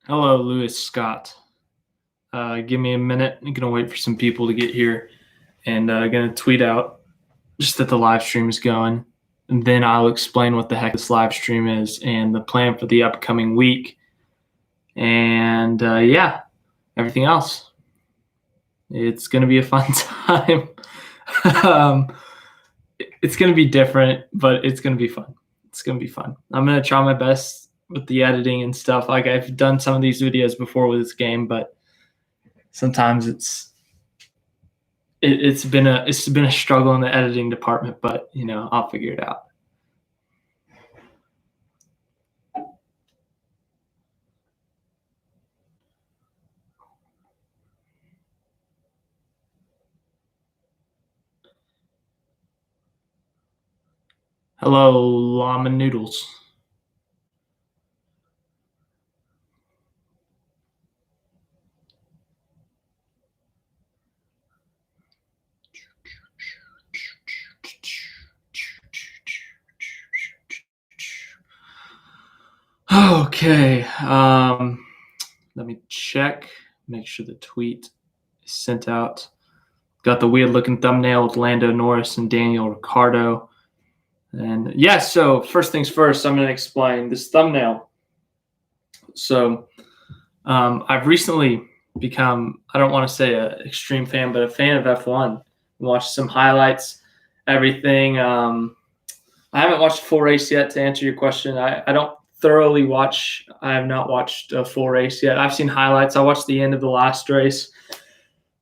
Hello, Lewis Scott. Give me a minute. I'm gonna wait for some people to get here, and gonna tweet out just that the live stream is going, and then I'll explain what the heck this live stream is and the plan for the upcoming week, and yeah, everything else. It's gonna be a fun time. um, it's gonna be different, but it's gonna be fun. It's gonna be fun. I'm gonna try my best with the editing and stuff. Like I've done some of these videos before with this game, but sometimes it's been a struggle in the editing department, but I'll figure it out. Hello, llama noodles. Okay, let me check, make sure the tweet is sent out. Got the weird looking thumbnail with Lando Norris and Daniel Ricciardo. And yeah, so first things first, I'm going to explain this thumbnail. So I've recently become, I don't want to say an extreme fan, but a fan of F1. Watched some highlights, everything. I haven't watched a full race yet, to answer your question. I don't thoroughly watch. I have not watched a full race yet. I've seen highlights. I watched the end of the last race,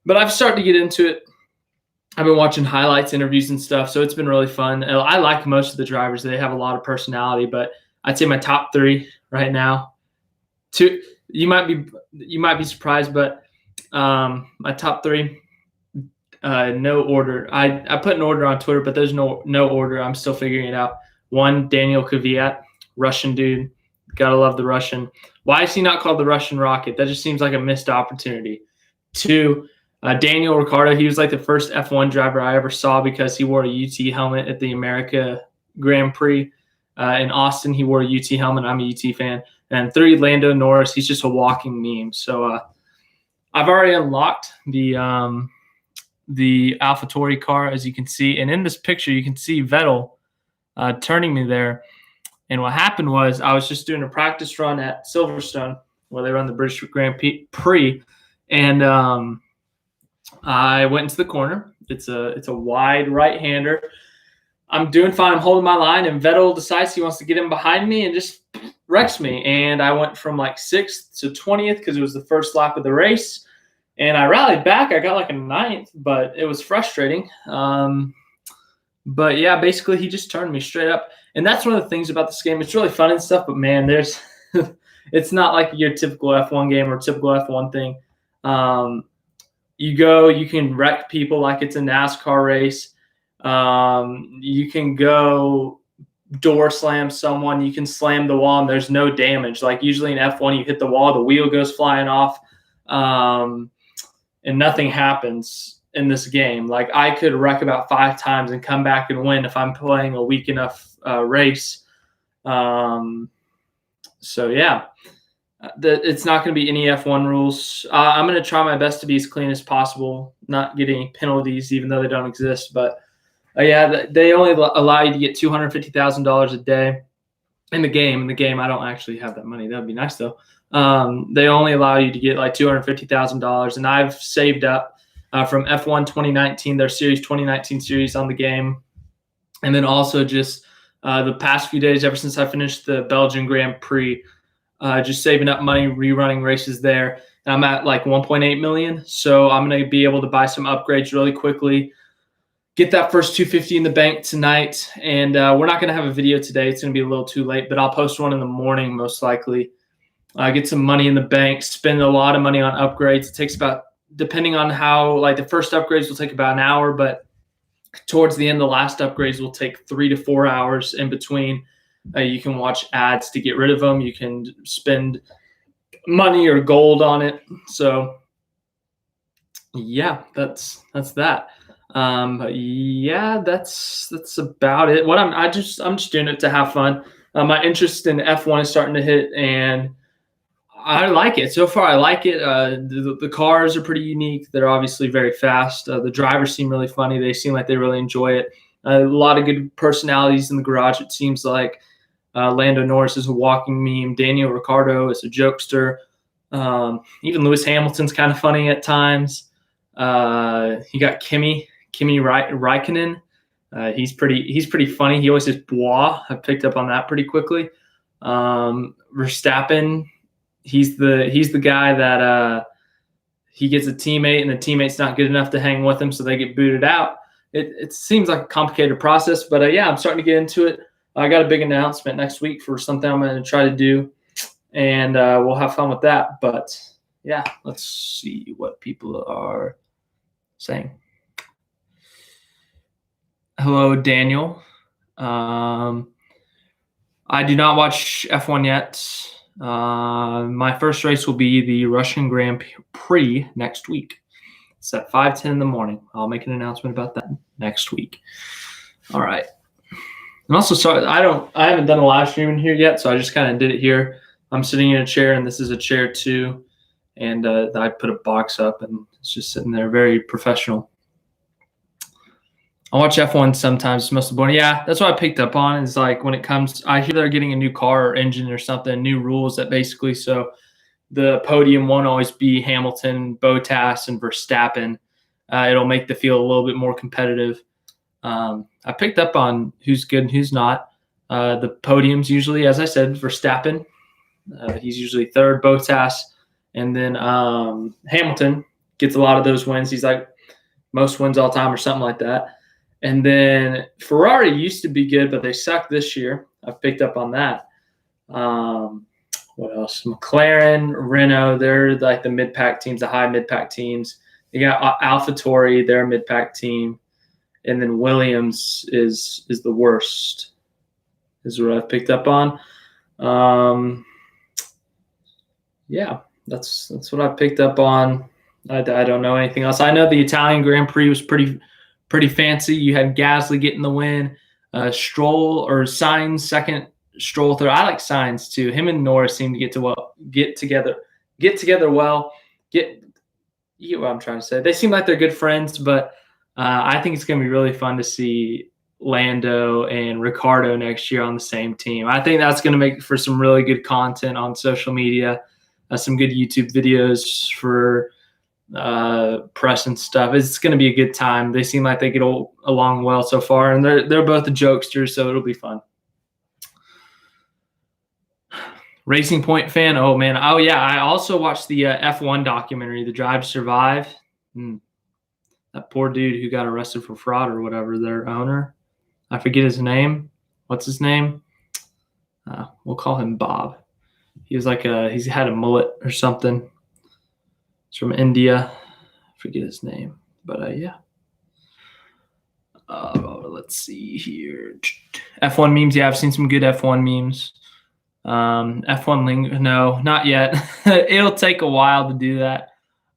but I've started to get into it. I've been watching highlights, interviews, and stuff, so it's been really fun. I like most of the drivers. They have a lot of personality, but I'd say my top three right now. Two, you might be surprised, but my top three, no order. I put an order on Twitter, but there's no order. I'm still figuring it out. One, Daniel Kvyat, Russian dude. Gotta love the Russian. Why is he not called the Russian Rocket? That just seems like a missed opportunity. Two, Daniel Ricciardo. He was like the first F1 driver I ever saw because he wore a UT helmet at the America Grand Prix in Austin. He wore a UT helmet. I'm a UT fan. And three, Lando Norris. He's just a walking meme. So I've already unlocked the AlphaTauri car, as you can see. And in this picture, you can see Vettel turning me there. And what happened was I was just doing a practice run at Silverstone where they run the British Grand Prix. And I went into the corner. It's a wide right-hander. I'm doing fine. I'm holding my line, and Vettel decides he wants to get in behind me and just wrecks me. And I went from like 6th to 20th because it was the first lap of the race. And I rallied back. I got like a 9th, but it was frustrating. But yeah, basically he just turned me straight up. And that's one of the things about this game. It's really fun and stuff, but man, there's it's not like your typical F1 game or typical F1 thing. You can wreck people like it's a NASCAR race. You can go door slam someone. You can slam the wall and there's no damage. Like usually in F1, you hit the wall, the wheel goes flying off, and nothing happens in this game. Like I could wreck about 5 times and come back and win if I'm playing a weak enough race. So yeah. It's not going to be any F1 rules. I'm going to try my best to be as clean as possible, not get any penalties, even though they don't exist. But yeah, they only allow you to get $250,000 a day in the game. In the game, I don't actually have that money. That would be nice, though. They only allow you to get like $250,000, and I've saved up from F1 2019, their Series 2019 series on the game, and then also just the past few days, ever since I finished the Belgian Grand Prix. Just saving up money, rerunning races there. And I'm at like 1.8 million. So I'm going to be able to buy some upgrades really quickly, get that first 250 in the bank tonight. And we're not going to have a video today. It's going to be a little too late, but I'll post one in the morning most likely. Get some money in the bank, spend a lot of money on upgrades. It takes about, depending on how, like the first upgrades will take about an hour, but towards the end, the last upgrades will take 3 to 4 hours in between. You can watch ads to get rid of them. You can spend money or gold on it. So yeah, that's that. But yeah, that's about it. What I'm just doing it to have fun. My interest in F1 is starting to hit, and I like it. So far, I like it. The cars are pretty unique. They're obviously very fast. The drivers seem really funny. They seem like they really enjoy it. A lot of good personalities in the garage, it seems like. Lando Norris is a walking meme. Daniel Ricciardo is a jokester. Even Lewis Hamilton's kind of funny at times. You got Kimi Räikkönen. He's pretty funny. He always says "bois." I picked up on that pretty quickly. Verstappen, he's the guy that he gets a teammate and the teammate's not good enough to hang with him, so they get booted out. It seems like a complicated process, but yeah, I'm starting to get into it. I got a big announcement next week for something I'm going to try to do, and we'll have fun with that. But yeah, let's see what people are saying. Hello, Daniel. I do not watch F1 yet. My first race will be the Russian Grand Prix next week. It's at 5:10 in the morning. I'll make an announcement about that next week. All right. And also, sorry, I haven't done a live stream in here yet, so I just kind of did it here. I'm sitting in a chair, and this is a chair too. And I put a box up, and it's just sitting there, very professional. I watch F1 sometimes. It's mostly boring. Yeah, that's what I picked up on. Is like when it comes, I hear they're getting a new car or engine or something, new rules that basically so the podium won't always be Hamilton, Bottas, and Verstappen. It'll make the field a little bit more competitive. I picked up on who's good and who's not. The podiums usually, as I said, Verstappen. He's usually third, Bottas, and then Hamilton gets a lot of those wins. He's like most wins all time or something like that. And then Ferrari used to be good, but they suck this year. I've picked up on that. What else? McLaren, Renault, they're like the mid-pack teams, the high mid-pack teams. You got AlphaTauri, they're a mid-pack team. And then Williams is the worst, is what I've picked up on. Yeah, that's what I picked up on. I don't know anything else. I know the Italian Grand Prix was pretty fancy. You had Gasly getting the win, Stroll or Sainz second, Stroll third. I like Sainz too. Him and Norris seem to get together well. You get what I'm trying to say. They seem like they're good friends, but I think it's going to be really fun to see Lando and Ricciardo next year on the same team. I think that's going to make for some really good content on social media, some good YouTube videos for press and stuff. It's going to be a good time. They seem like they get along well so far, and they're both the jokesters, so it'll be fun. Racing Point fan. Oh man. Oh yeah. I also watched the F1 documentary, The Drive to Survive. That poor dude who got arrested for fraud or whatever, their owner. I forget his name. What's his name? We'll call him Bob. He was like he's had a mullet or something. He's from India. I forget his name. But yeah. Let's see here. F1 memes. Yeah, I've seen some good F1 memes. F1 lingo. No, not yet. It'll take a while to do that.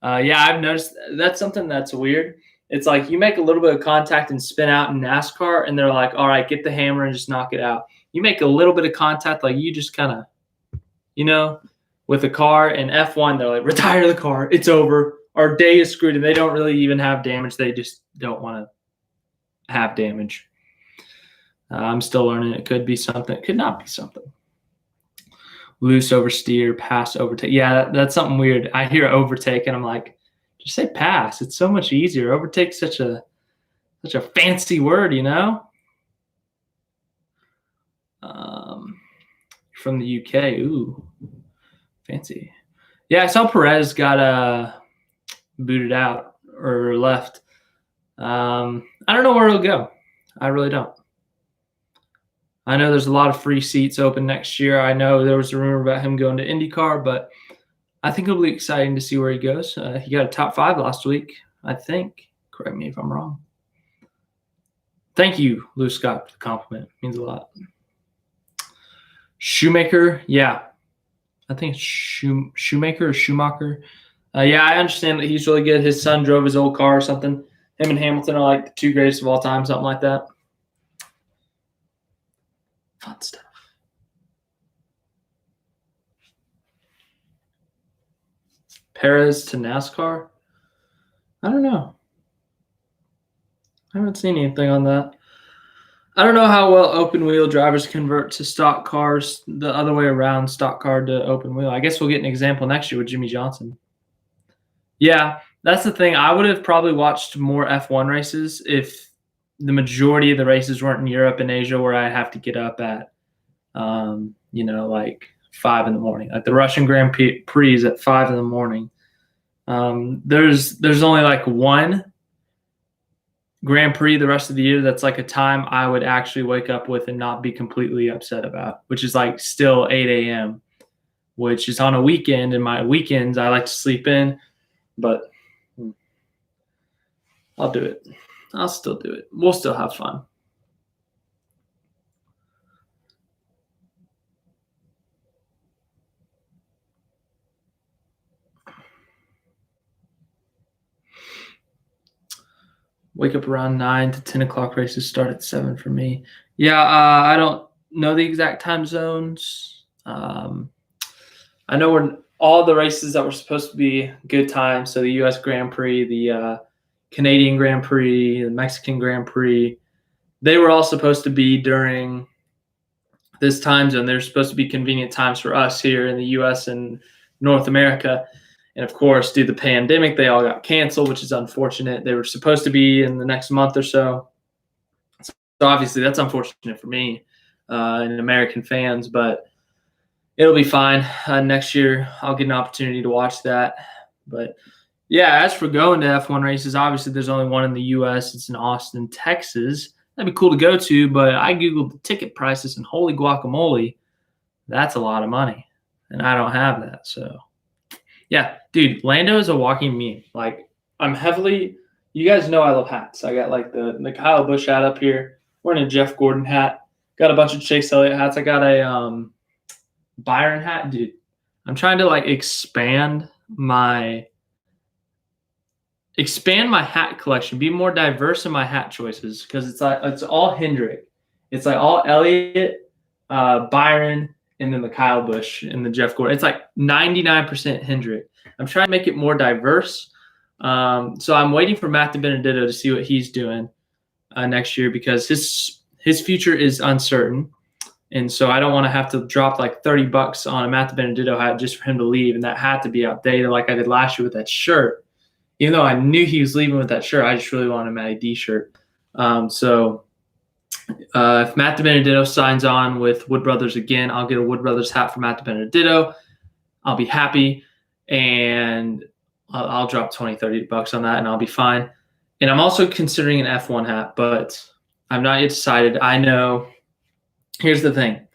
Yeah, I've noticed that's something that's weird. It's like you make a little bit of contact and spin out in NASCAR, and they're like, all right, get the hammer and just knock it out. You make a little bit of contact, like you just kind of, with a car. And F1, they're like, retire the car. It's over. Our day is screwed. And they don't really even have damage. They just don't want to have damage. I'm still learning. It could be something. It could not be something. Loose oversteer, pass, overtake. Yeah, that's something weird. I hear overtake, and I'm like, just say pass. It's so much easier. Overtake's such a fancy word, From the UK. Ooh, fancy. Yeah, I saw Perez got booted out or left. I don't know where he'll go. I really don't. I know there's a lot of free seats open next year. I know there was a rumor about him going to IndyCar, but I think it'll be exciting to see where he goes. He got a top 5 last week, I think. Correct me if I'm wrong. Thank you, Lou Scott, for the compliment. It means a lot. Shoemaker, yeah. I think it's Shoemaker or Schumacher. Yeah, I understand that he's really good. His son drove his old car or something. Him and Hamilton are like the 2 greatest of all time, something like that. Fun stuff. Perez to NASCAR? I don't know. I haven't seen anything on that. I don't know how well open wheel drivers convert to stock cars the other way around, stock car to open wheel. I guess we'll get an example next year with Jimmy Johnson. Yeah, that's the thing. I would have probably watched more F1 races if the majority of the races weren't in Europe and Asia where I have to get up at, like 5 in the morning. Like the Russian Grand Prix is at 5 in the morning. There's only like one Grand Prix the rest of the year that's like a time I would actually wake up with and not be completely upset about, which is like still 8 a.m., which is on a weekend. And my weekends I like to sleep in, but I'll do it. I'll still do it. We'll still have fun. Wake up around 9 to 10 o'clock. Races start at 7 for me. Yeah, I don't know the exact time zones. I know we're all the races that were supposed to be good times. So the U.S. Grand Prix, the Canadian Grand Prix, the Mexican Grand Prix, they were all supposed to be during this time zone. They're supposed to be convenient times for us here in the U.S. and North America. And of course, due to the pandemic, they all got canceled, which is unfortunate. They were supposed to be in the next month or so. So obviously, that's unfortunate for me and American fans, but it'll be fine. Next year, I'll get an opportunity to watch that. But yeah, as for going to F1 races, obviously there's only one in the U.S. It's in Austin, Texas. That'd be cool to go to, but I Googled the ticket prices, and holy guacamole, that's a lot of money. And I don't have that, so... Yeah, dude, Lando is a walking meme. Like, you guys know I love hats. I got like the Kyle Busch hat up here. Wearing a Jeff Gordon hat. Got a bunch of Chase Elliott hats. I got a Byron hat, dude. I'm trying to like expand my hat collection, be more diverse in my hat choices, because it's all Hendrick. It's like all Elliott, Byron, and then the Kyle Busch and the Jeff Gordon. It's like 99% Hendrick. I'm trying to make it more diverse. So I'm waiting for Matt DiBenedetto to see what he's doing next year, because his future is uncertain. And so I don't want to have to drop like $30 on a Matt DiBenedetto hat just for him to leave and that hat to be outdated like I did last year with that shirt. Even though I knew he was leaving with that shirt, I just really wanted a Matty D shirt. If Matt DiBenedetto signs on with Wood Brothers again, I'll get a Wood Brothers hat for Matt DiBenedetto. I'll be happy, and I'll drop $20, $30 on that, and I'll be fine. And I'm also considering an F1 hat, but I'm not yet decided. I know – here's the thing.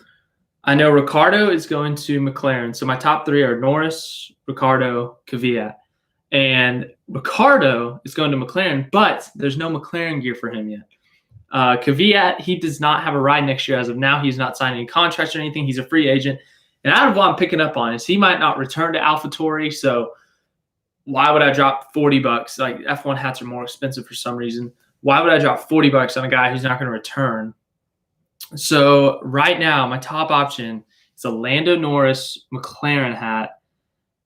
I know Ricciardo is going to McLaren. So my top three are Norris, Ricciardo, Kvyat. And Ricciardo is going to McLaren, but there's no McLaren gear for him yet. Kvyat, he does not have a ride next year as of now. He's not signing any contracts or anything. He's a free agent. And out of what I'm picking up on is he might not return to AlphaTauri. So why would I drop $40? Like, F1 hats are more expensive for some reason. Why would I drop $40 on a guy who's not going to return? So right now, my top option is a Lando Norris McLaren hat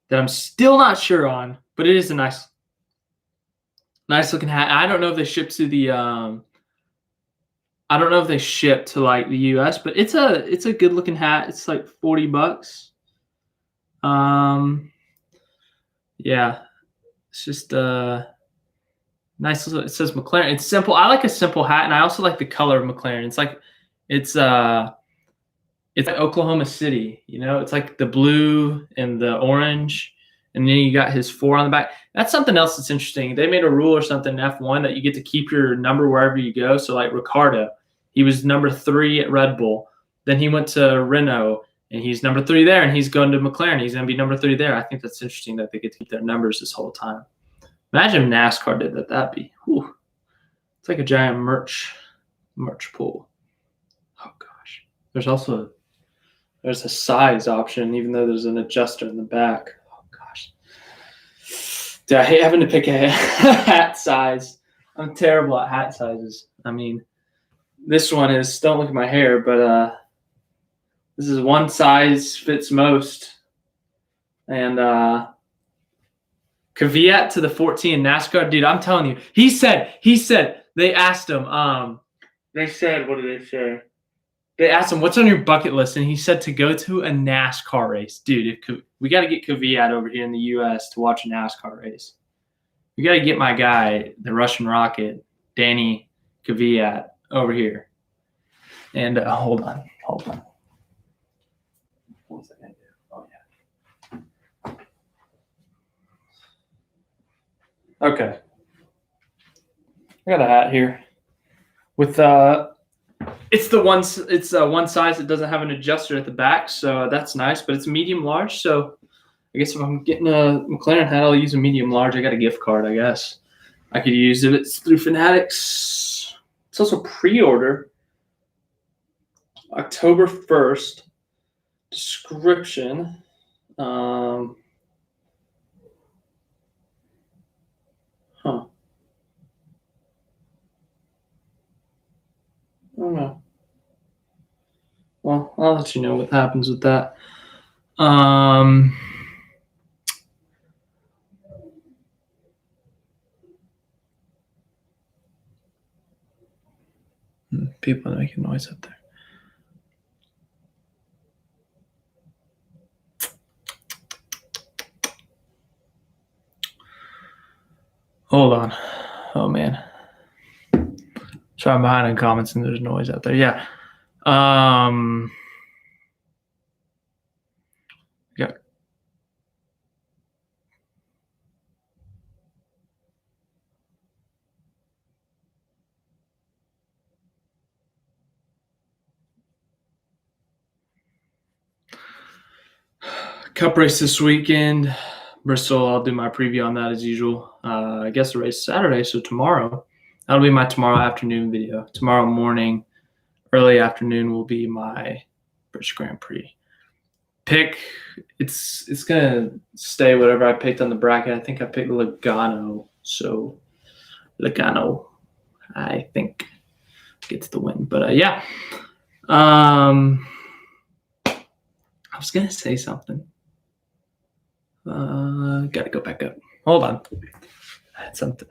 that I'm still not sure on, but it is a nice looking hat. I don't know if they ship to the I don't know if they ship to like the US, but it's a good looking hat. It's like $40. Yeah. It's just nice. It says McLaren. It's simple. I like a simple hat, and I also like the color of McLaren. It's like Oklahoma City, you know? It's like the blue and the orange, and then you got his 4 on the back. That's something else that's interesting. They made a rule or something in F1 that you get to keep your number wherever you go. So like Ricciardo, he was number 3 at Red Bull. Then he went to Renault, and he's number 3 there, and he's going to McLaren. He's going to be number 3 there. I think that's interesting that they get to keep their numbers this whole time. Imagine if NASCAR did that. That'd be, whew. It's like a giant merch pool. Oh, gosh. There's a size option, even though there's an adjuster in the back. Oh, gosh. Dude, I hate having to pick a hat size. I'm terrible at hat sizes. I mean, this one is, don't look at my hair, but this is one size fits most. And Kvyat to the 14 in NASCAR, dude. I'm telling you, he said they asked him. They said, what did they say? They asked him, "What's on your bucket list?" And he said to go to a NASCAR race, dude. We got to get Kvyat over here in the U.S. to watch a NASCAR race. We got to get my guy, the Russian Rocket, Danny Kvyat, over here. And hold on. What was I gonna do? Oh yeah. Okay. I got a hat here with it's one size that doesn't have an adjuster at the back, so that's nice. But it's medium large, so I guess if I'm getting a McLaren hat, I'll use a medium large. I got a gift card, I guess. I could use it. It's through Fanatics. It's also pre-order. October 1st. Description. I don't know. Well, I'll let you know what happens with that. People are making noise up there. Hold on. Oh man. So I'm behind in comments and there's noise out there. Yeah. Yeah. Cup race this weekend. Bristol, I'll do my preview on that as usual. I guess the race is Saturday, so tomorrow. That'll be my tomorrow afternoon video. Tomorrow morning, early afternoon will be my British Grand Prix. Pick, it's gonna stay whatever I picked on the bracket. I think I picked Logano, so Logano, I think, gets the win. But yeah, I was gonna say something. Gotta go back up. Hold on. I had something.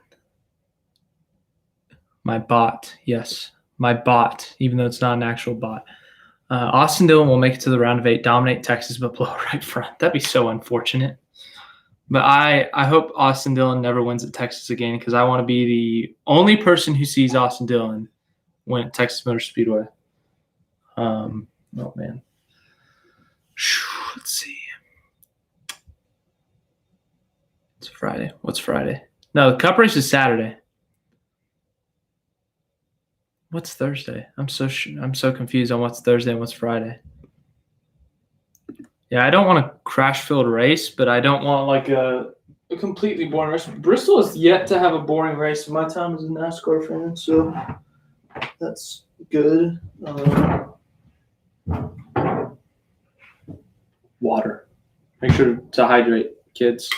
My bot, yes, my bot, even though it's not an actual bot. Austin Dillon will make it to the round of 8, dominate Texas, but blow right front. That'd be so unfortunate. But I hope Austin Dillon never wins at Texas again because I want to be the only person who sees Austin Dillon win at Texas Motor Speedway. Oh, man. Let's see. It's Friday. What's Friday? No, the Cup race is Saturday. What's Thursday? I'm so confused on what's Thursday and what's Friday. Yeah, I don't want a crash-filled race, but I don't want like a completely boring race. Bristol has yet to have a boring race in my time as a NASCAR fan, so that's good. Water. Make sure to hydrate, kids.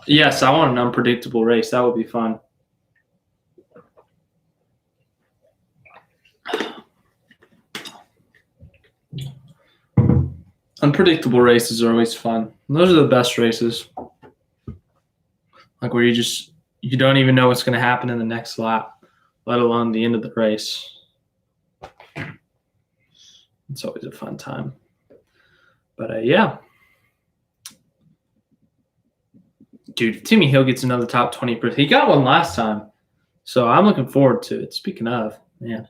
Yes, I want an unpredictable race. That would be fun. Unpredictable races are always fun. Those are the best races. Like where you don't even know what's going to happen in the next lap, let alone the end of the race. It's always a fun time. But yeah. Dude, if Timmy Hill gets another top 20, he got one last time. So I'm looking forward to it. Speaking of, man.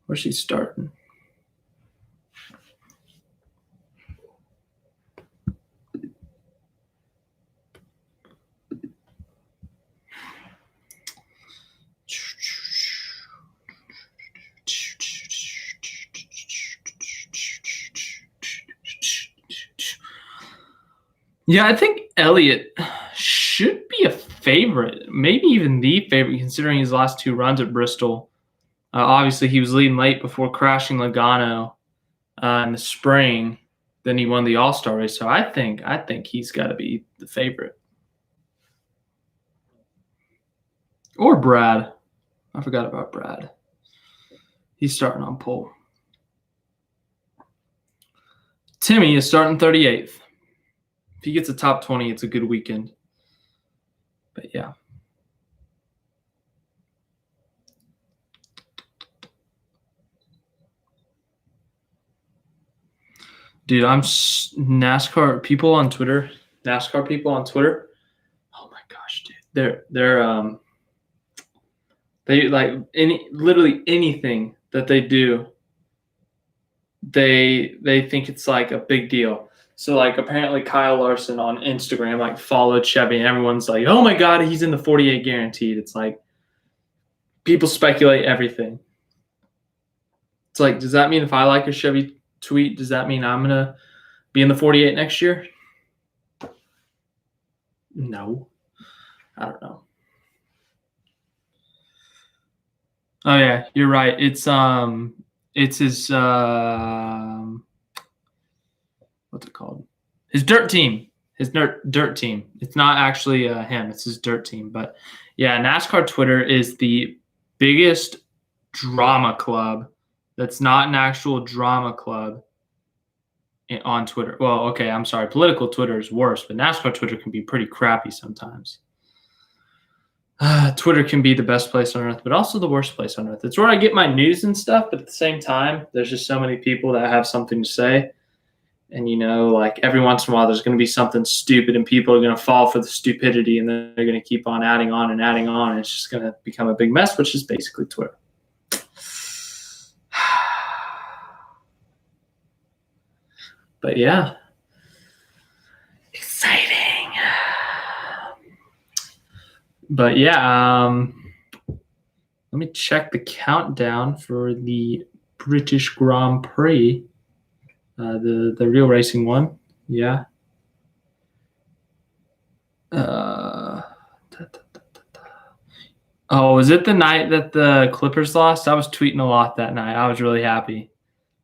Where's he starting? Yeah, I think Elliott should be a favorite, maybe even the favorite, considering his last 2 runs at Bristol. Obviously, he was leading late before crashing Logano in the spring. Then he won the All-Star race. So I think he's got to be the favorite. Or Brad. I forgot about Brad. He's starting on pole. Timmy is starting 38th. If he gets a top 20, it's a good weekend. But yeah. Dude, I'm NASCAR people on Twitter. NASCAR people on Twitter. Oh my gosh, dude. They like literally anything that they do, they think it's like a big deal. So like apparently Kyle Larson on Instagram like followed Chevy and everyone's like, oh my God, he's in the 48 guaranteed. It's like people speculate everything. It's like, does that mean if I like a Chevy tweet, does that mean I'm gonna be in the 48 next year? No. I don't know. Oh yeah, you're right. It's his what's it called? His dirt team. His dirt team. It's not actually him. It's his dirt team. But yeah, NASCAR Twitter is the biggest drama club. That's not an actual drama club on Twitter. Well, okay, I'm sorry. Political Twitter is worse, but NASCAR Twitter can be pretty crappy sometimes. Twitter can be the best place on earth, but also the worst place on earth. It's where I get my news and stuff, but at the same time, there's just so many people that have something to say. And, you know, like every once in a while, there's going to be something stupid and people are going to fall for the stupidity and then they're going to keep on adding on and adding on. And it's just going to become a big mess, which is basically Twitter. But yeah, exciting. But yeah, let me check the countdown for the British Grand Prix, the real racing one. Yeah. Oh, was it the night that the Clippers lost? I was tweeting a lot that night. I was really happy.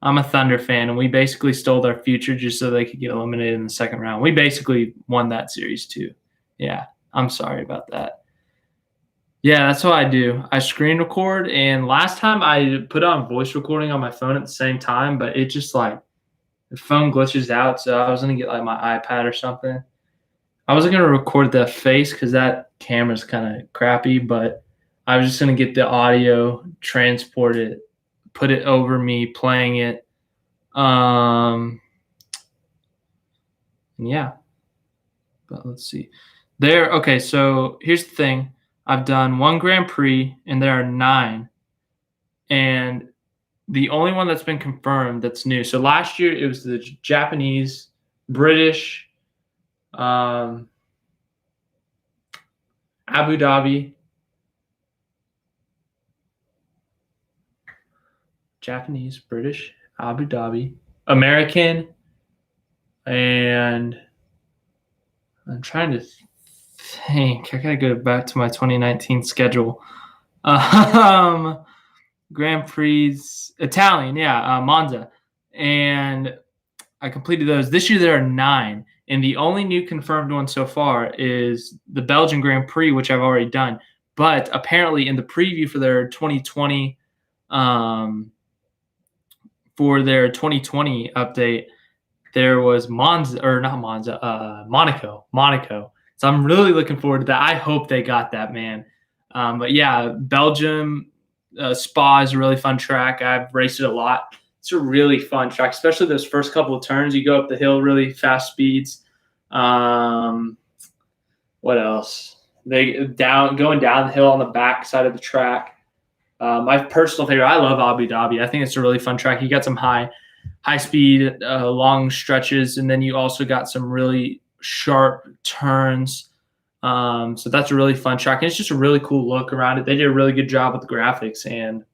I'm a Thunder fan, and we basically stole their future just so they could get eliminated in the second round. We basically won that series too. Yeah, I'm sorry about that. Yeah, that's what I do. I screen record, and last time I put on voice recording on my phone at the same time, but it just like the phone glitches out, so I was gonna get like my iPad or something. I wasn't gonna record the face because that camera's kind of crappy, but I was just gonna get the audio, transport it, put it over me playing it. Yeah. But let's see. Okay, so here's the thing. I've done one Grand Prix and there are 9. And the only one that's been confirmed that's new. So last year it was the Japanese, British, Abu Dhabi, Japanese, British, Abu Dhabi, American, and I'm trying to think. I gotta go back to my 2019 schedule. Grand Prix, Italian, yeah, Monza, and I completed those. This year there are 9, and the only new confirmed one so far is the Belgian Grand Prix, which I've already done. But apparently, in the preview for their 2020, update, there was Monaco. So I'm really looking forward to that. I hope they got that, man. But yeah, Belgium, Spa is a really fun track. I've raced it a lot. It's a really fun track, especially those first couple of turns. You go up the hill really fast speeds. What else? Going down the hill on the back side of the track. My personal favorite, I love Abu Dhabi. I think it's a really fun track. You got some high speed, long stretches, and then you also got some really sharp turns. So that's a really fun track, and it's just a really cool look around it. They did a really good job with the graphics, and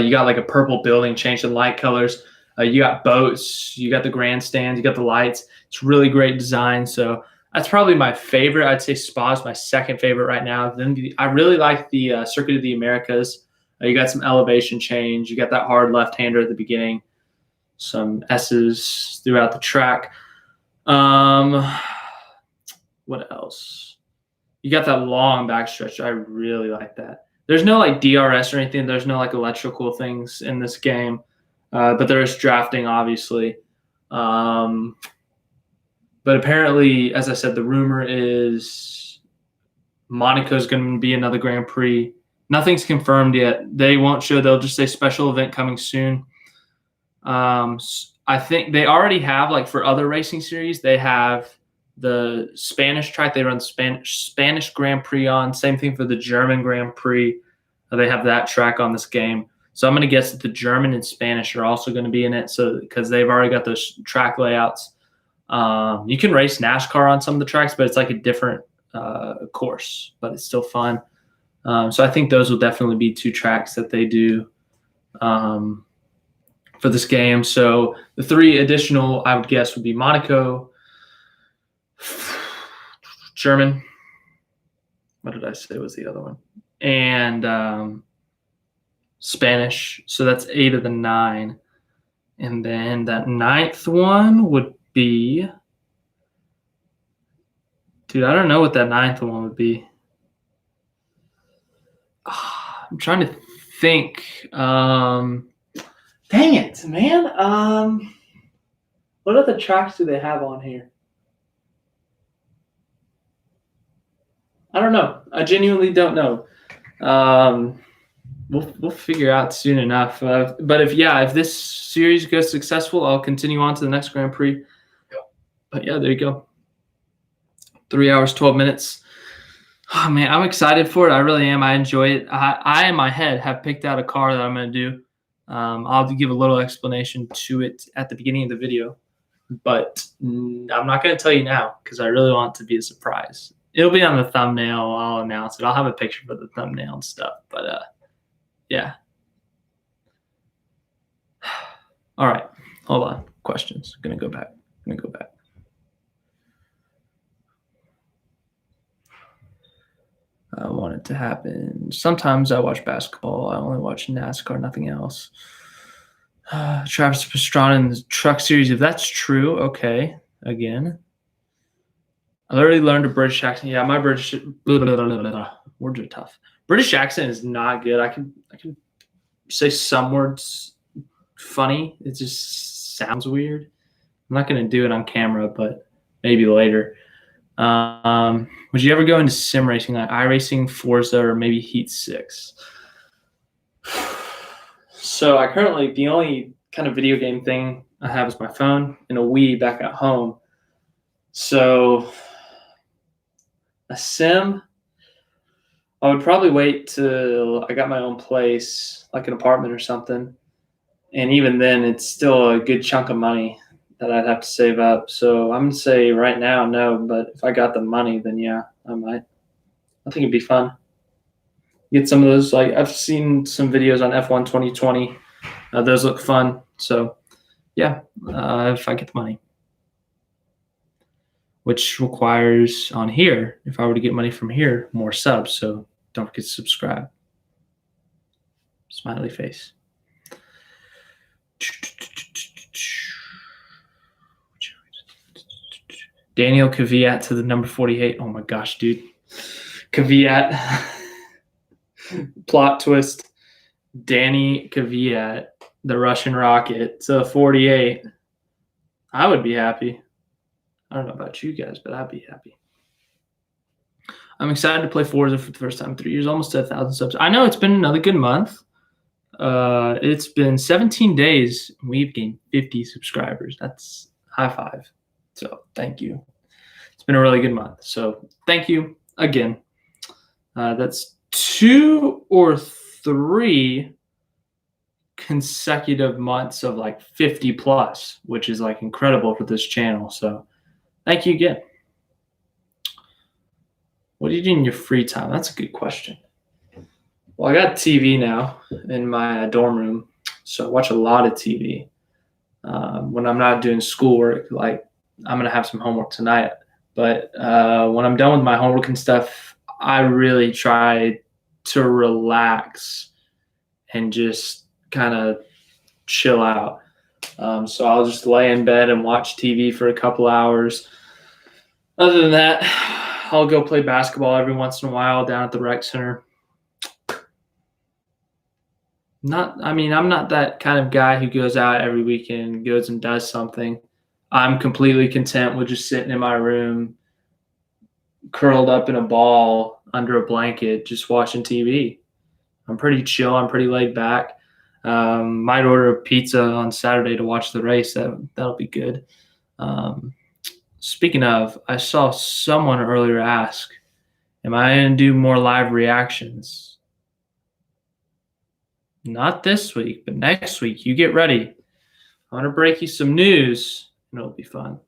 you got like a purple building, changed the light colors. You got boats, you got the grandstands, you got the lights. It's really great design. So that's probably my favorite. I'd say Spa is my second favorite right now. Then I really like the Circuit of the Americas. You got some elevation change. You got that hard left-hander at the beginning. Some S's throughout the track. What else? You got that long backstretch. I really like that. There's no like DRS or anything. There's no like electrical things in this game, but there is drafting, obviously. But apparently, as I said, the rumor is Monaco is going to be another Grand Prix. Nothing's confirmed yet. They won't show. They'll just say special event coming soon. I think they already have, like for other racing series, they have the Spanish track they run Spanish Grand Prix on. Same thing for the German Grand Prix. They have that track on this game. So I'm going to guess that the German and Spanish are also going to be in it. So because they've already got those track layouts. You can race NASCAR on some of the tracks, but it's like a different course, but it's still fun. So I think those will definitely be two tracks that they do for this game. So the three additional, I would guess, would be Monaco, German. What did I say was the other one? And Spanish. So that's 8 of the 9. And then that 9th one would be, dude, I don't know what that 9th one would be. I'm trying to think. Dang it, man. What other tracks do they have on here? I don't know. I genuinely don't know. We'll figure out soon enough. But if this series goes successful, I'll continue on to the next Grand Prix. But yeah, there you go. 3 hours, 12 minutes. Oh man, I'm excited for it. I really am. I enjoy it. I in my head have picked out a car that I'm going to do. I'll give a little explanation to it at the beginning of the video, but I'm not going to tell you now because I really want it to be a surprise. It'll be on the thumbnail. I'll announce it. I'll have a picture for the thumbnail and stuff. But yeah. All right. Hold on. Questions. Gonna go back. I want it to happen. Sometimes I watch basketball. I only watch NASCAR, nothing else. Travis Pastrana in the Truck Series. If that's true, okay. Again. I literally learned a British accent. Yeah, my British words are tough. British accent is not good. I can say some words funny. It just sounds weird. I'm not going to do it on camera, but maybe later. Would you ever go into sim racing like iRacing, Forza, or maybe Heat 6? So I currently, the only kind of video game thing I have is my phone and a Wii back at home. So a sim, I would probably wait till I got my own place, like an apartment or something. And even then, it's still a good chunk of money that I'd have to save up. So I'm going to say right now, no. But if I got the money, then yeah, I might. I think it'd be fun. Get some of those. Like I've seen some videos on F1 2020. Those look fun. So yeah, if I get the money. Which requires on here, if I were to get money from here, more subs. So don't forget to subscribe. Smiley face. Daniel Kvyat to the number 48. Oh my gosh, dude. Kvyat. Plot twist. Danny Kvyat, the Russian Rocket, to 48. I would be happy. I don't know about you guys, but I'd be happy. I'm excited to play Forza for the first time in 3 years, almost to 1,000 subs. I know it's been another good month. It's been 17 days. We've gained 50 subscribers. That's high five. So thank you. It's been a really good month. So thank you again. That's 2 or 3 consecutive months of like 50 plus, which is like incredible for this channel. So thank you again. What do you do in your free time? That's a good question. Well, I got TV now in my dorm room, so I watch a lot of TV. When I'm not doing schoolwork, like I'm going to have some homework tonight, but when I'm done with my homework and stuff, I really try to relax and just kind of chill out. So I'll just lay in bed and watch TV for a couple hours. Other than that, I'll go play basketball every once in a while down at the rec center. I'm not that kind of guy who goes out every weekend, goes and does something. I'm completely content with just sitting in my room, curled up in a ball under a blanket, just watching TV. I'm pretty chill. I'm pretty laid back. Might order a pizza on Saturday to watch the race. That'll be good. Um, Speaking of, I saw someone earlier ask, "Am I going to do more live reactions?" Not this week, but next week. You get ready. I want to break you some news, and it'll be fun.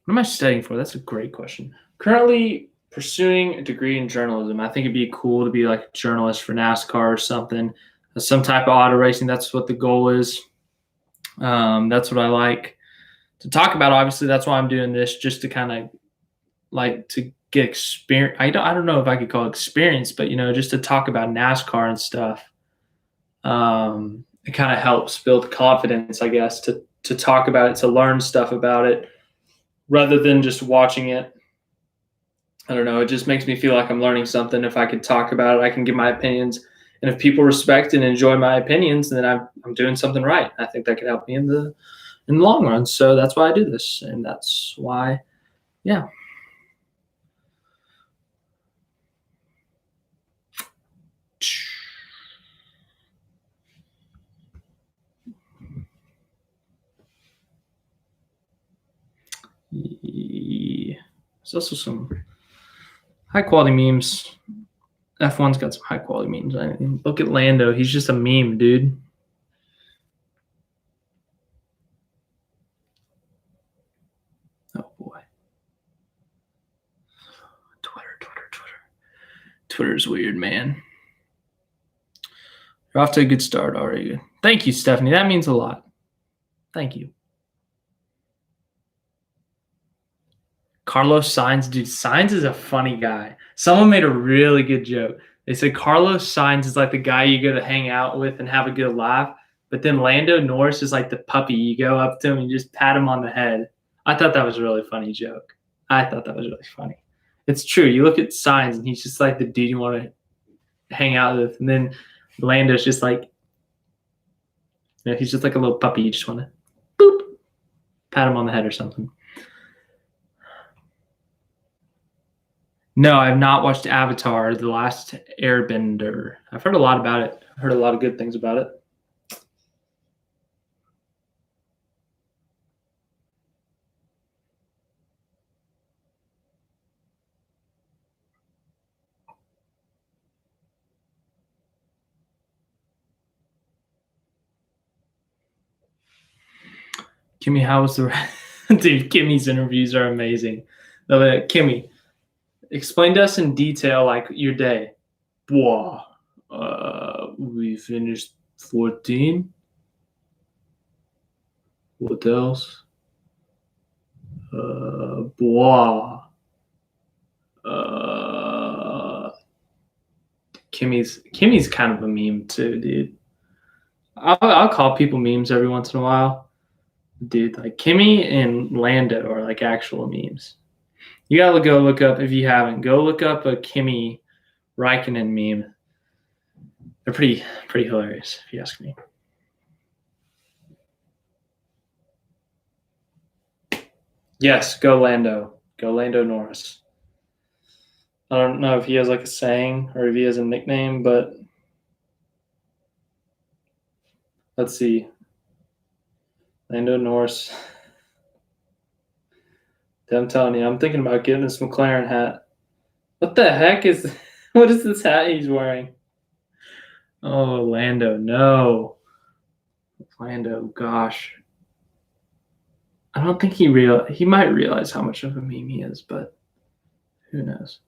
What am I studying for? That's a great question. Currently pursuing a degree in journalism. I think it'd be cool to be like a journalist for NASCAR or something, some type of auto racing. That's what the goal is. That's what I like to talk about. Obviously, that's why I'm doing this, just to kind of like to get experience. I don't know if I could call it experience, but just to talk about NASCAR and stuff. It kind of helps build confidence, I guess, to talk about it, to learn stuff about it, rather than just watching it. I don't know. It just makes me feel like I'm learning something. If I could talk about it, I can give my opinions, and if people respect and enjoy my opinions, then I'm doing something right. I think that could help me in the long run. So that's why I do this, and that's why, yeah. There's also some high quality memes. F1's got some high quality memes. I mean, look at Lando. He's just a meme, dude. Oh boy. Twitter's weird, man. You're off to a good start already. Thank you, Stephanie. That means a lot. Thank you. Carlos Sainz, dude. Sainz is a funny guy. Someone made a really good joke. They said Carlos Sainz is like the guy you go to hang out with and have a good laugh. But then Lando Norris is like the puppy. You go up to him and you just pat him on the head. I thought that was a really funny joke. I thought that was really funny. It's true. You look at Sainz and he's just like the dude you want to hang out with. And then Lando's just like, he's just like a little puppy. You just want to boop, pat him on the head or something. No, I've not watched Avatar: The Last Airbender. I've heard a lot about it. I've heard a lot of good things about it. Kimmy, how was the dude? Kimmy's interviews are amazing. Kimmy, explain to us in detail like your day. Wow. We finished 14. What else? Wow. Kimmy's kind of a meme too, dude. I'll call people memes every once in a while. Dude, like Kimmy and Lando are like actual memes. You gotta go look up, if you haven't, go look up a Kimmy Raikkonen meme. They're pretty hilarious, if you ask me. Yes, go Lando. Go Lando Norris. I don't know if he has like a saying or if he has a nickname, but let's see. Lando Norris. I'm telling you, I'm thinking about getting this McLaren hat. What the heck is what is this hat he's wearing? Oh, Lando, no. Lando, gosh. I don't think he might realize how much of a meme he is, but who knows?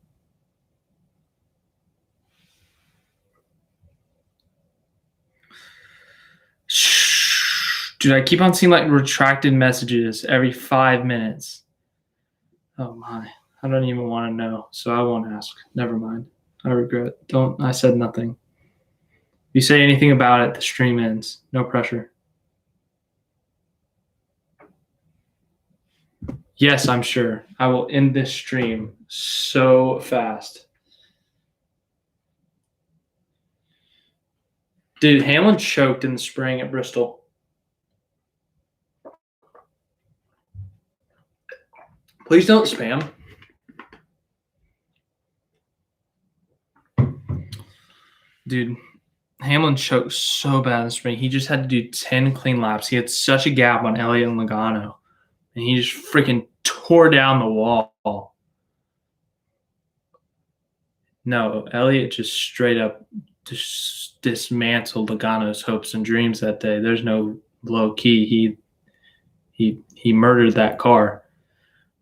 Dude, I keep on seeing like retracted messages every 5 minutes. Oh my. I don't even want to know, so I won't ask. Never mind. I regret. I said nothing. If you say anything about it, the stream ends. No pressure. Yes, I'm sure. I will end this stream so fast. Dude, Hamlin choked in the spring at Bristol. Please don't spam. Dude, Hamlin choked so bad in the spring. He just had to do 10 clean laps. He had such a gap on Elliott and Logano. And he just freaking tore down the wall. No, Elliott just straight up dismantled Logano's hopes and dreams that day. There's no low key. He murdered that car.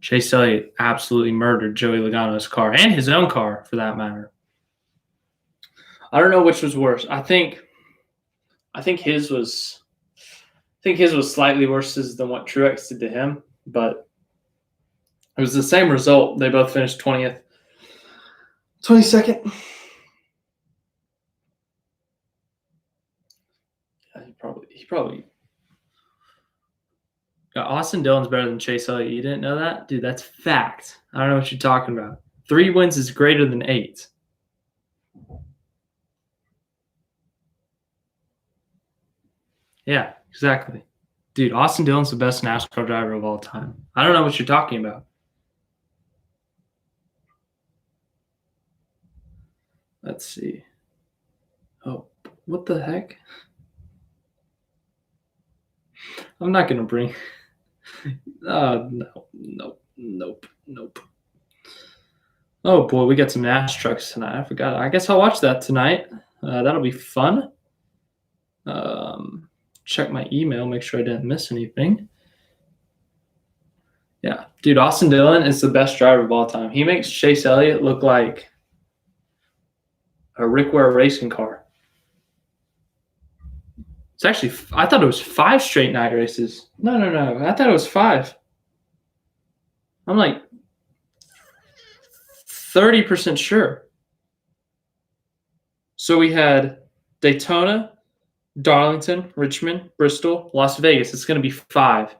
Chase Elliott absolutely murdered Joey Logano's car and his own car, for that matter. I don't know which was worse. I think his was slightly worse than what Truex did to him, but it was the same result. They both finished 20th, 22nd. Yeah, he probably. Austin Dillon's better than Chase Elliott. You didn't know that? Dude, that's fact. I don't know what you're talking about. 3 wins is greater than 8. Yeah, exactly. Dude, Austin Dillon's the best NASCAR driver of all time. I don't know what you're talking about. Let's see. Oh, what the heck? I'm not going to bring... Nope. Oh, boy, we got some Nash trucks tonight. I forgot. I guess I'll watch that tonight. That'll be fun. Check my email, make sure I didn't miss anything. Yeah, dude, Austin Dillon is the best driver of all time. He makes Chase Elliott look like a Rick Ware racing car. It's actually, I thought it was 5 straight night races. No. I thought it was 5. I'm like 30% sure. So we had Daytona, Darlington, Richmond, Bristol, Las Vegas. It's going to be 5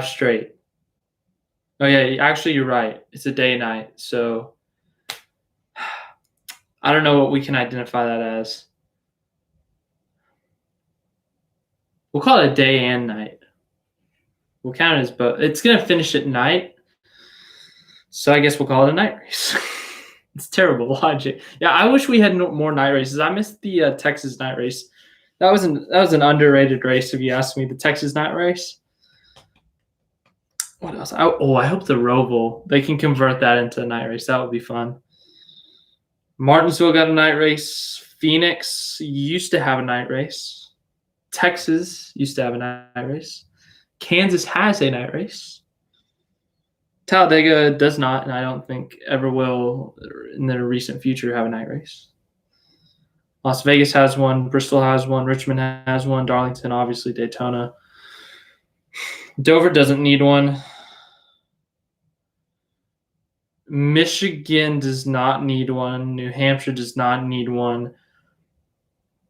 straight. Oh, yeah, actually, you're right. It's a day and night. So I don't know what we can identify that as. We'll call it a day and night. We'll count it as both. It's going to finish at night. So I guess we'll call it a night race. It's terrible logic. Yeah, I wish we had more night races. I missed the Texas night race. That was an underrated race, if you ask me. The Texas night race. What else? I hope the Roval, they can convert that into a night race. That would be fun. Martinsville got a night race. Phoenix used to have a night race. Texas used to have a night race. Kansas has a night race. Talladega does not, and I don't think ever will in the recent future have a night race. Las Vegas has one. Bristol has one. Richmond has one. Darlington, obviously, Daytona. Dover doesn't need one. Michigan does not need one. New Hampshire does not need one.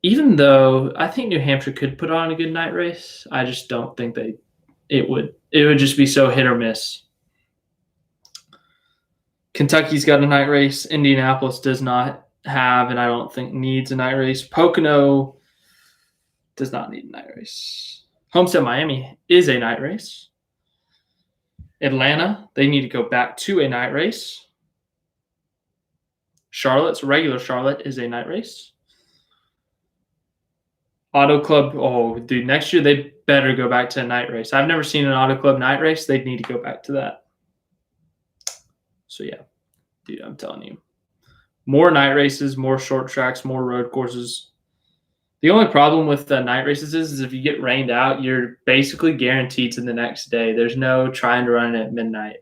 Even though I think New Hampshire could put on a good night race, I just don't think it would. It would just be so hit or miss. Kentucky's got a night race. Indianapolis does not have, and I don't think needs a night race. Pocono does not need a night race. Homestead Miami is a night race. Atlanta, they need to go back to a night race. Regular Charlotte is a night race. Auto Club, oh, dude, next year they better go back to a night race. I've never seen an Auto Club night race. They'd need to go back to that. So, yeah, dude, I'm telling you. More night races, more short tracks, more road courses. The only problem with the night races is if you get rained out, you're basically guaranteed to the next day. There's no trying to run it at midnight.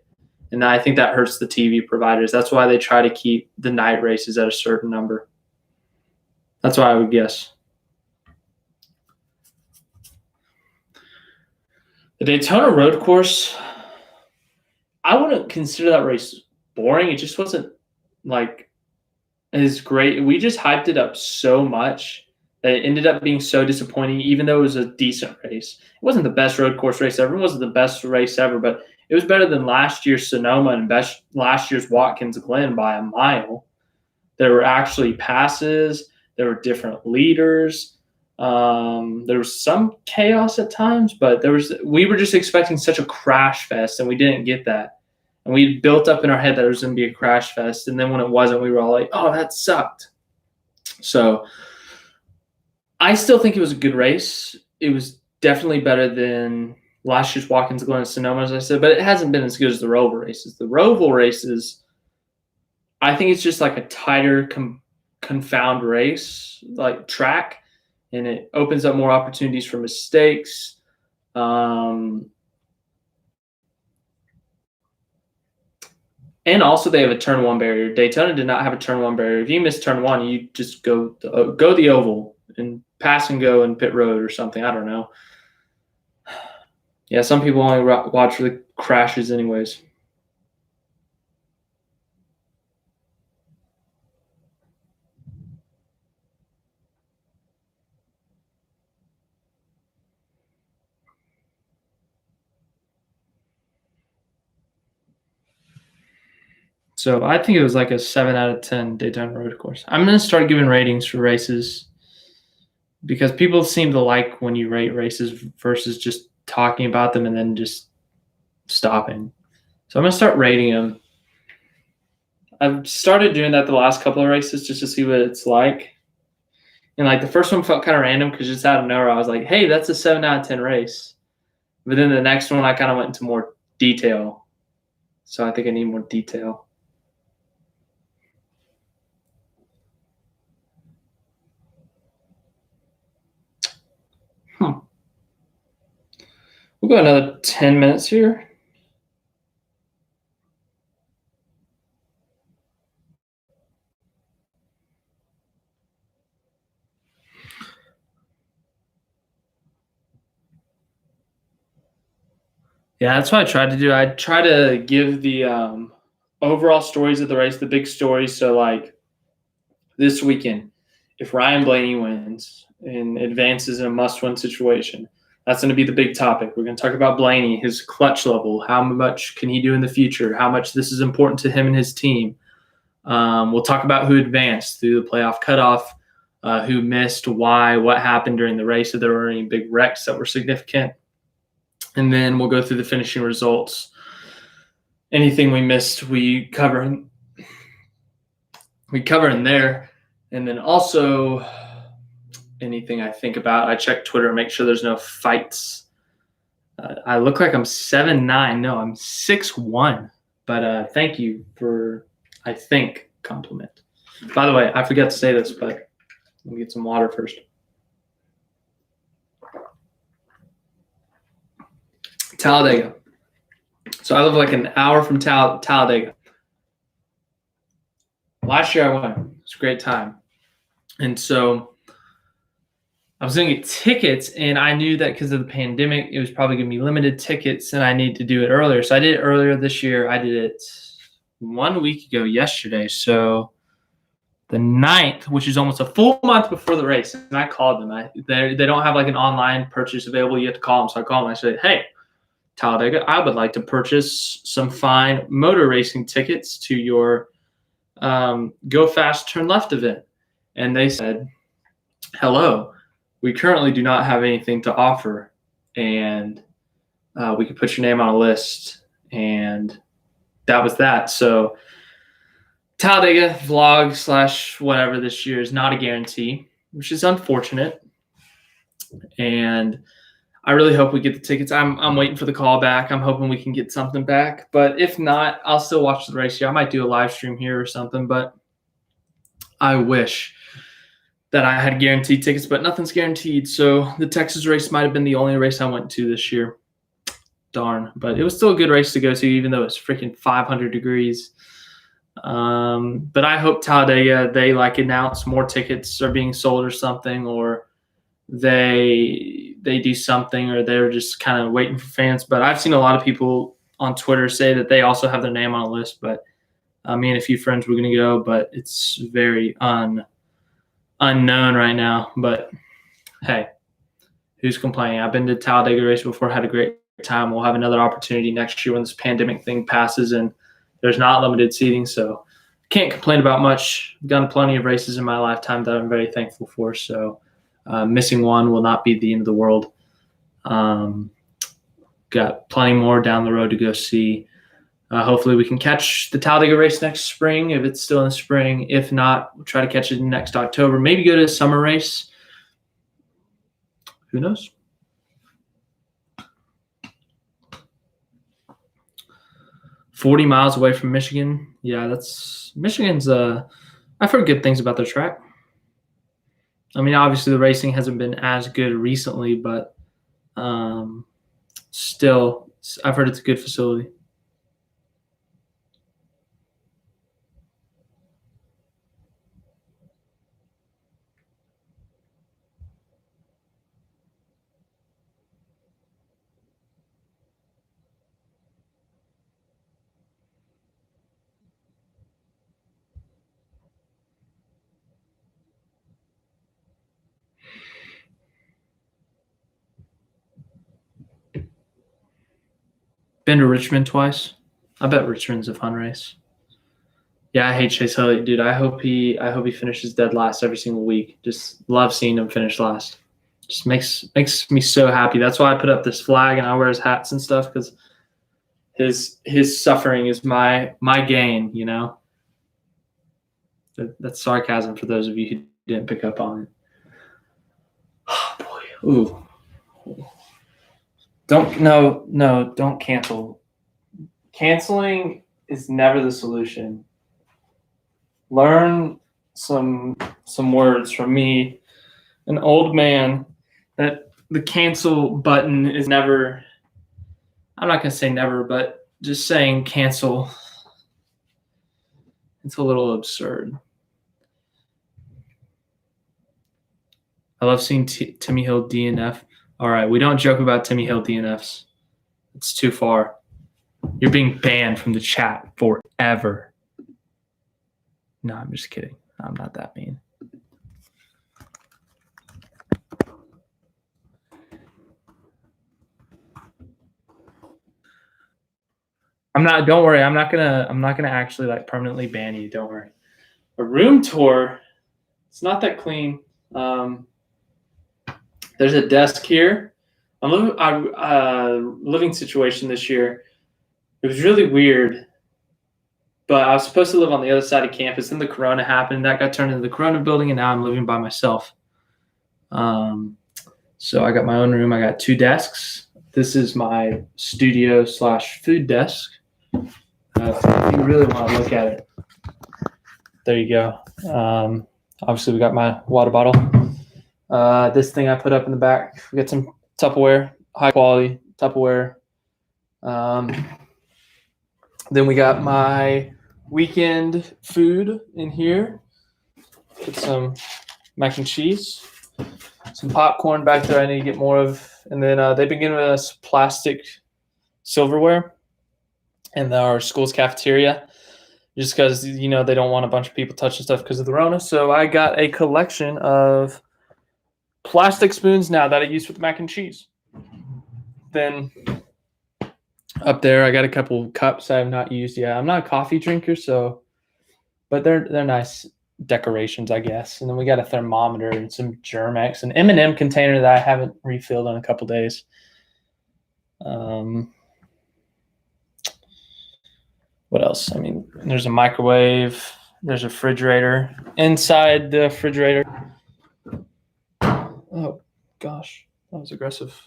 And I think that hurts the TV providers. That's why they try to keep the night races at a certain number. That's why I would guess. The Daytona road course, I wouldn't consider that race boring. It just wasn't like as great. We just hyped it up so much that it ended up being so disappointing, even though it was a decent race. It wasn't the best road course race ever. It wasn't the best race ever, but it was better than last year's Sonoma and last year's Watkins Glen by a mile. There were actually passes. There were different leaders. There was some chaos at times, but we were just expecting such a crash fest, and we didn't get that. And we built up in our head that it was going to be a crash fest. And then when it wasn't, we were all like, oh, that sucked. So I still think it was a good race. It was definitely better than last year's Watkins Glen and Sonoma, as I said, but it hasn't been as good as the Roval races. The Roval races, I think it's just like a tighter confound race, like track, and it opens up more opportunities for mistakes. And also they have a turn one barrier. Daytona did not have a turn one barrier. If you miss turn one, you just go the oval and pass and go in pit road or something. I don't know. Yeah, some people only watch for the crashes anyways. So I think it was like a 7 out of 10 Daytona road course. I'm going to start giving ratings for races because people seem to like when you rate races versus just talking about them and then just stopping. So I'm going to start rating them. I've started doing that the last couple of races just to see what it's like. And like the first one felt kind of random because just out of nowhere, I was like, hey, that's a 7 out of 10 race. But then the next one, I kind of went into more detail. So I think I need more detail. We'll go another 10 minutes here. Yeah, that's what I tried to do. I try to give the overall stories of the race, the big stories. So, like this weekend, if Ryan Blaney wins and advances in a must-win situation, that's going to be the big topic. We're going to talk about Blaney, his clutch level, how much can he do in the future, how much this is important to him and his team. We'll talk about who advanced through the playoff cutoff, who missed, why, what happened during the race, if there were any big wrecks that were significant. And then we'll go through the finishing results. Anything we missed, we cover in there. And then also anything I think about, I check Twitter and make sure there's no fights. I look like I'm 7'9". No, I'm 6'1". But thank you for, I think, compliment. By the way, I forgot to say this, but let me get some water first. Talladega. So I live like an hour from Talladega. Last year I went. It was a great time. And so I was going to get tickets, and I knew that because of the pandemic, it was probably going to be limited tickets, and I need to do it earlier. So I did it earlier this year. I did it 1 week ago yesterday. So the 9th, which is almost a full month before the race, and I called them. They don't have like an online purchase available. You have to call them. So I called them. I said, hey, Talladega, I would like to purchase some fine motor racing tickets to your Go Fast Turn Left event. And they said, hello, we currently do not have anything to offer, and we could put your name on a list. And that was that. So Talladega vlog / whatever this year is not a guarantee, which is unfortunate. And I really hope we get the tickets. I'm waiting for the call back. I'm hoping we can get something back. But if not, I'll still watch the race here. I might do a live stream here or something. But I wish that I had guaranteed tickets, but nothing's guaranteed. So the Texas race might have been the only race I went to this year. Darn. But it was still a good race to go to, even though it's freaking 500 degrees. But I hope Talladega, they like announce more tickets are being sold or something, or they do something, or they're just kind of waiting for fans. But I've seen a lot of people on Twitter say that they also have their name on a list. But me and a few friends were going to go, but it's very unknown right now. But hey, who's complaining? I've been to Talladega race before, had a great time. We'll have another opportunity next year when this pandemic thing passes and there's not limited seating. So can't complain about much. I've done plenty of races in my lifetime that I'm very thankful for. So missing one will not be the end of the world. Got plenty more down the road to go see. Hopefully we can catch the Talladega race next spring if it's still in the spring. If not, we'll try to catch it next October. Maybe go to a summer race. Who knows? $40 miles away from Michigan. Yeah, Michigan's. I've heard good things about their track. I mean, obviously the racing hasn't been as good recently, but still, I've heard it's a good facility. Been to Richmond twice. I bet Richmond's a fun race. Yeah, I hate Chase Elliott, dude. I hope he finishes dead last every single week. Just love seeing him finish last. Just makes me so happy. That's why I put up this flag and I wear his hats and stuff, because his suffering is my gain. You know. That's sarcasm for those of you who didn't pick up on it. Oh boy. Ooh. Don't cancel. Canceling is never the solution. Learn some words from me, an old man, that the cancel button is never, I'm not going to say never, but just saying cancel, it's a little absurd. I love seeing Timmy Hill DNF. All right, we don't joke about Timmy Hill DNFs. It's too far. You're being banned from the chat forever. No, I'm just kidding. I'm not that mean. Don't worry. I'm not gonna actually like permanently ban you. Don't worry. A room tour. It's not that clean. There's a desk here. Living situation this year. It was really weird, but I was supposed to live on the other side of campus. Then the Corona happened. That got turned into the Corona building, and now I'm living by myself. So I got my own room. I got 2 desks. This is my studio/food desk. If you really want to look at it, there you go. Obviously, we got my water bottle. This thing I put up in the back. We got some Tupperware, high quality Tupperware. Then we got my weekend food in here. Put some mac and cheese, some popcorn back there I need to get more of. And then they've been giving us plastic silverware in our school's cafeteria, just because, they don't want a bunch of people touching stuff because of the Rona. So I got a collection of plastic spoons now that I use with mac and cheese. Then up there, I got a couple cups I have not used yet. I'm not a coffee drinker, but they're nice decorations, I guess. And then we got a thermometer and some Germ-X, an M&M container that I haven't refilled in a couple days. What else? I mean, there's a microwave. There's a refrigerator. Inside the refrigerator. Oh gosh, that was aggressive.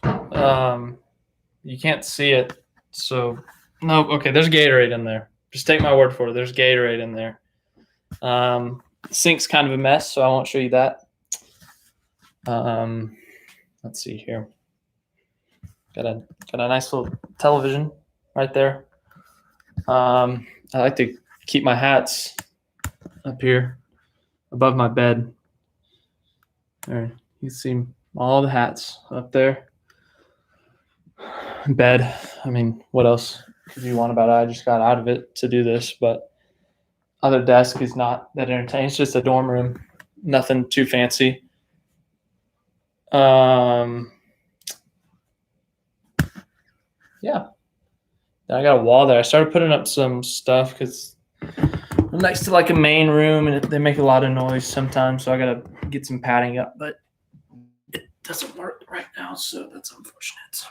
You can't see it. So, no, okay, there's Gatorade in there. Just take my word for it. There's Gatorade in there. Sink's kind of a mess, so I won't show you that. Let's see here. Got a nice little television right there. I like to keep my hats up here above my bed. There, you can see all the hats up there. Bed. I mean, what else could you want about it? I just got out of it to do this, but other desk is not that entertaining. It's just a dorm room. Nothing too fancy. Yeah. I got a wall there. I started putting up some stuff because I'm next to like a main room and they make a lot of noise sometimes, so I gotta get some padding up, but it doesn't work right now, so that's unfortunate.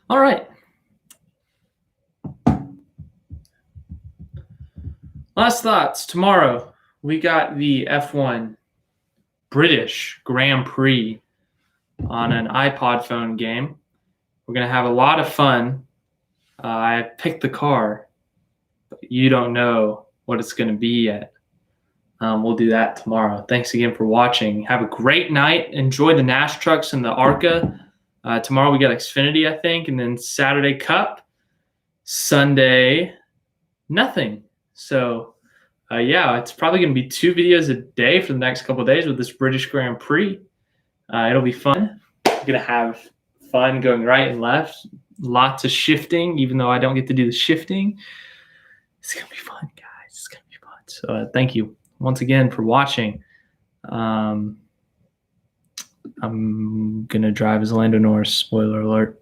All right. Last thoughts. Tomorrow, we got the F1 British Grand Prix on an iPod phone game. We're going to have a lot of fun. I picked the car, but you don't know what it's going to be yet. We'll do that tomorrow. Thanks again for watching. Have a great night. Enjoy the Nash trucks and the ARCA. Tomorrow we got Xfinity, I think, and then Saturday Cup. Sunday, nothing. So, yeah, it's probably going to be 2 videos a day for the next couple of days with this British Grand Prix. It'll be fun. We're going to have fun going right and left. Lots of shifting, even though I don't get to do the shifting. It's going to be fun, guys. It's going to be fun. So thank you once again for watching. I'm going to drive as Lando Norris. Spoiler alert.